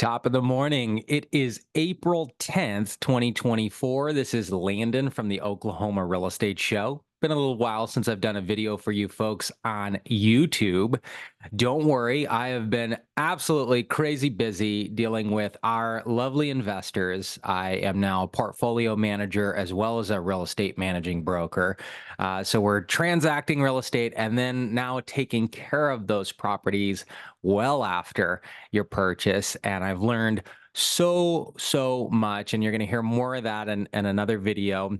Top of the morning. It is April 10th, 2024. This is Landon from the Oklahoma Real Estate Show. Been a little while since I've done a video for you folks on YouTube. Don't worry, I have been absolutely crazy busy dealing with our lovely investors. I am now a portfolio manager as well as a real estate managing broker. So we're transacting real estate and then now taking care of those properties well after your purchase. And I've learned so much, and you're going to hear more of that in another video.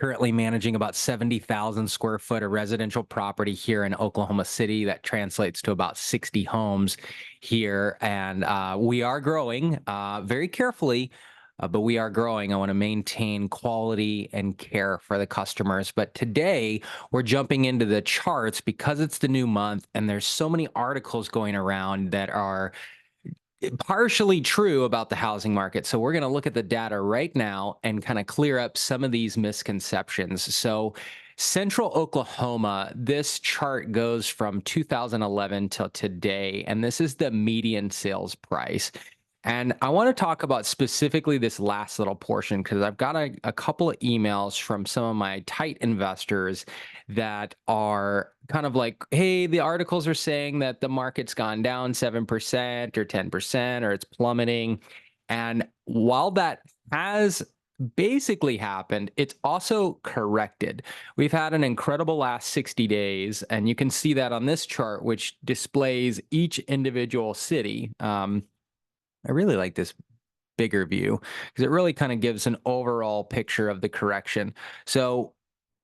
Currently managing about 70,000 square foot of residential property here in Oklahoma City. That translates to about 60 homes here. And we are growing very carefully, but we are growing. I want to maintain quality and care for the customers. But today we're jumping into the charts because it's the new month and there's so many articles going around that are partially true about the housing market. So we're going to look at the data right now and kind of clear up some of these misconceptions. So Central Oklahoma, this chart goes from 2011 till today, and this is the median sales price. And I want to talk about specifically this last little portion because I've got a couple of emails from some of my tight investors that are kind of like, hey, the articles are saying that the market's gone down 7% or 10% or it's plummeting. And while that has basically happened, it's also corrected. We've had an incredible last 60 days, and you can see that on this chart, which displays each individual city. I really like this bigger view because it really kind of gives an overall picture of the correction. So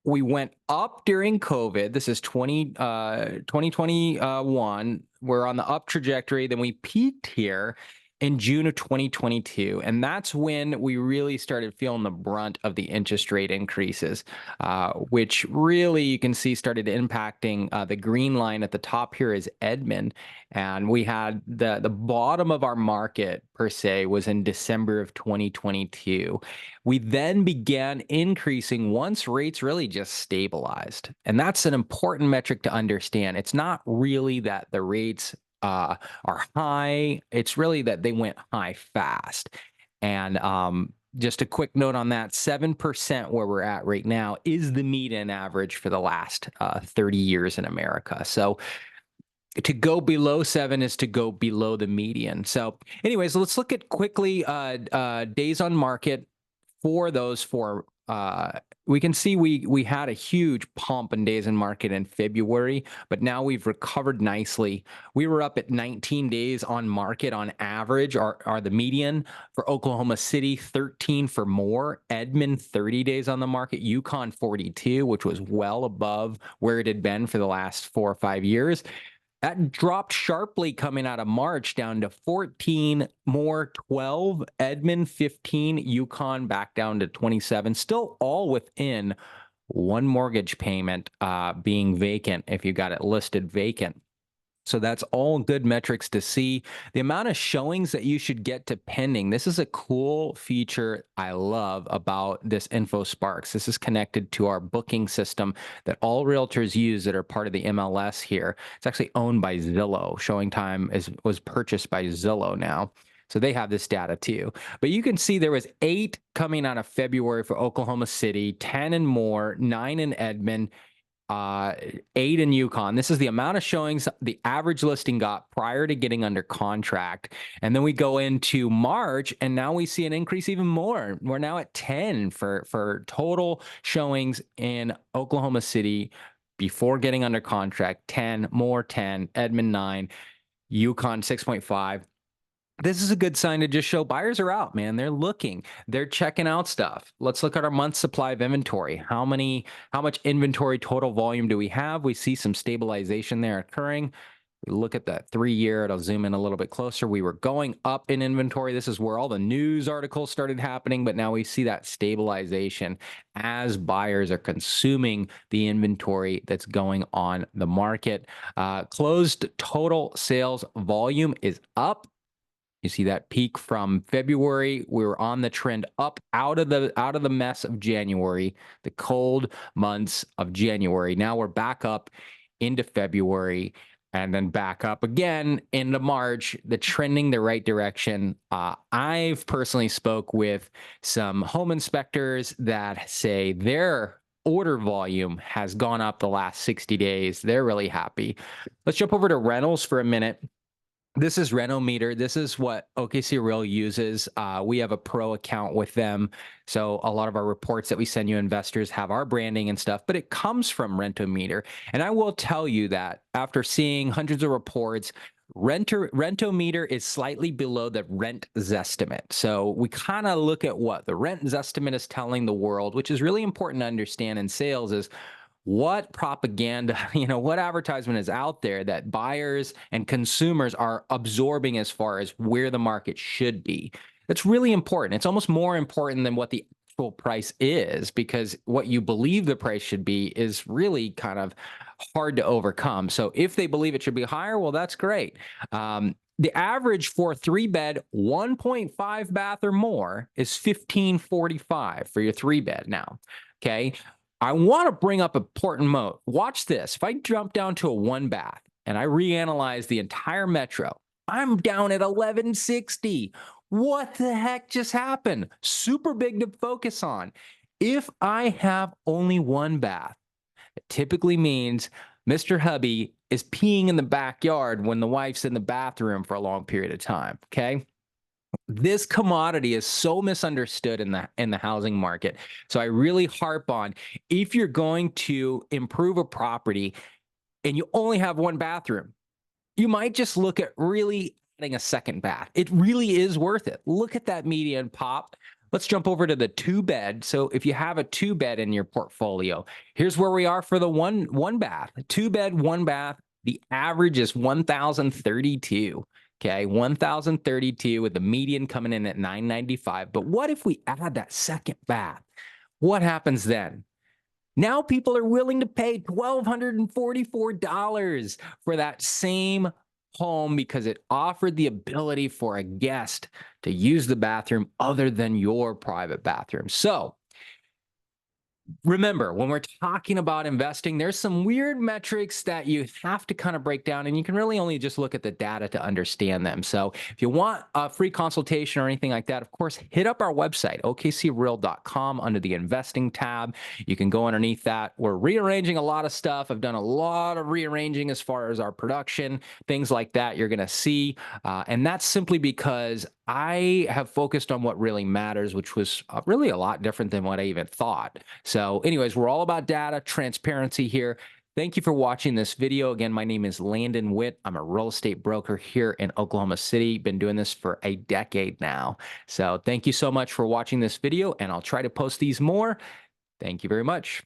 we went up during COVID. This is 2021. We're on the up trajectory. Then we peaked here in June of 2022. And that's when we really started feeling the brunt of the interest rate increases, which really you can see started impacting the green line at the top here is Edmond. And we had the bottom of our market per se was in December of 2022. We then began increasing once rates really just stabilized. And that's an important metric to understand. It's not really that the rates are high. It's really that they went high fast. And just a quick note on that, 7% where we're at right now is the median average for the last 30 years in America. So to go below 7 is to go below the median. So anyways, let's look at quickly days on market for those four. We can see we had a huge pump in days in market in February, but now we've recovered nicely. We were up at 19 days on market on average, are the median for Oklahoma City, 13 for more, Edmond 30 days on the market, Yukon 42, which was well above where it had been for the last 4 or 5 years. That dropped sharply coming out of March down to 14, more 12, Edmond 15, Yukon back down to 27, still all within one mortgage payment being vacant if you got it listed vacant. So that's all good metrics to see. The amount of showings that you should get to pending. This is a cool feature I love about this InfoSparks. This is connected to our booking system that all realtors use that are part of the MLS here. It's actually owned by Zillow. Showing time was purchased by Zillow now. So they have this data too. But you can see there was 8 coming out of February for Oklahoma City, 10 and more, 9 in Edmond, 8 in Yukon. This is the amount of showings the average listing got prior to getting under contract. And then we go into March and now we see an increase even more. We're now at 10 for total showings in Oklahoma City before getting under contract. 10 more, 10, Edmond 9, Yukon 6.5. This is a good sign to just show buyers are out, man. They're looking, they're checking out stuff. Let's look at our month supply of inventory. How much inventory total volume do we have? We see some stabilization there occurring. We look at that 3-year, it'll zoom in a little bit closer. We were going up in inventory. This is where all the news articles started happening, but now we see that stabilization as buyers are consuming the inventory that's going on the market. Closed total sales volume is up. You see that peak from February. We were on the trend up out of the mess of January, the cold months of January. Now we're back up into February. and then back up again into March, the trending the right direction. I've personally spoke with some home inspectors that say their order volume has gone up the last 60 days. They're really happy. Let's jump over to rentals for a minute. This is Rentometer. This is what OKC Real uses. We have a pro account with them. So a lot of our reports that we send you investors have our branding and stuff, but it comes from Rentometer. And I will tell you that after seeing hundreds of reports, Rentometer is slightly below the rent zestimate. So we kind of look at what the rent zestimate is telling the world, which is really important to understand in sales is what propaganda, what advertisement is out there that buyers and consumers are absorbing as far as where the market should be. That's really important. It's almost more important than what the actual price is, because what you believe the price should be is really kind of hard to overcome. So if they believe it should be higher, well, that's great. The average for a 3-bed, 1.5 bath or more is $15.45 for your 3-bed now. Okay. I want to bring up important moat. Watch this. If I jump down to a 1-bath and I reanalyze the entire metro, I'm down at 1160. What the heck just happened? Super big to focus on. If I have only 1 bath, it typically means Mr. Hubby is peeing in the backyard when the wife's in the bathroom for a long period of time. Okay. This commodity is so misunderstood in the housing market. So I really harp on, if you're going to improve a property and you only have 1 bathroom, you might just look at really adding a 2nd bath. It really is worth it. Look at that median pop. Let's jump over to the 2-bed. So if you have a 2-bed in your portfolio, here's where we are for the one bath. 2-bed, 1 bath. The average is 1,032. Okay, 1,032 with the median coming in at 995. But what if we add that 2nd bath? What happens then? Now people are willing to pay $1,244 for that same home because it offered the ability for a guest to use the bathroom other than your private bathroom. So remember, when we're talking about investing, there's some weird metrics that you have to kind of break down, and you can really only just look at the data to understand them. So if you want a free consultation or anything like that, of course, hit up our website, okcreal.com, under the investing tab. You can go underneath that. We're rearranging a lot of stuff. I've done a lot of rearranging as far as our production, things like that you're going to see. And that's simply because I have focused on what really matters, which was really a lot different than what I even thought. So anyways, we're all about data, transparency here. Thank you for watching this video. Again, my name is Landon Witt. I'm a real estate broker here in Oklahoma City. Been doing this for a decade now. So thank you so much for watching this video, and I'll try to post these more. Thank you very much.